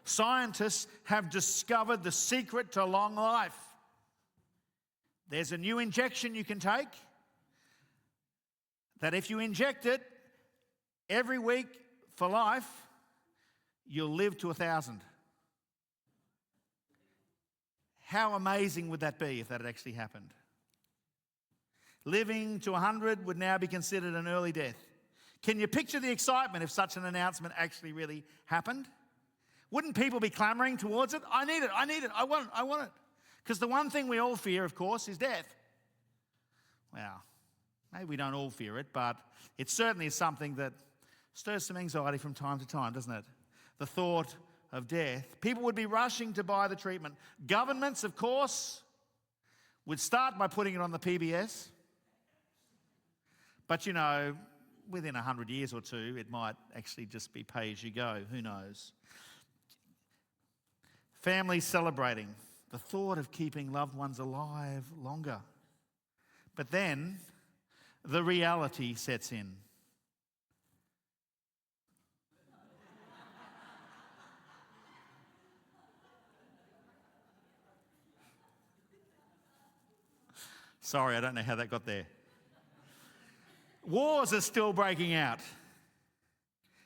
Scientists have discovered the secret to long life. There's a new injection you can take that if you inject it every week for life, you'll live to 1,000. How amazing would that be if that had actually happened? Living to 100 would now be considered an early death. Can you picture the excitement if such an announcement actually really happened? Wouldn't people be clamouring towards it? I need it, I want it. Because the one thing we all fear, of course, is death. Well, maybe we don't all fear it, but it certainly is something that stirs some anxiety from time to time, doesn't it? The thought of death. People would be rushing to buy the treatment. Governments, of course, would start by putting it on the PBS. But, within 100 years or two, it might actually just be pay as you go. Who knows? Families celebrating the thought of keeping loved ones alive longer. But then the reality sets in. Sorry, I don't know how that got there. Wars are still breaking out.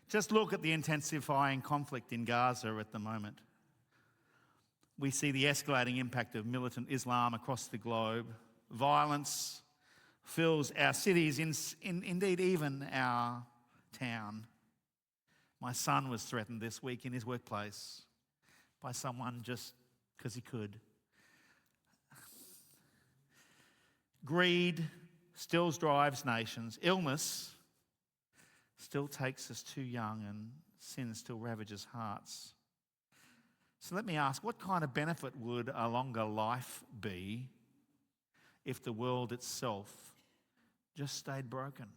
Just look at the intensifying conflict in Gaza at the moment. We see the escalating impact of militant Islam across the globe. Violence fills our cities, indeed even our town. My son was threatened this week in his workplace by someone just because he could. Greed still drives nations. Illness still takes us too young, and sin still ravages hearts. So let me ask, what kind of benefit would a longer life be if the world itself just stayed broken?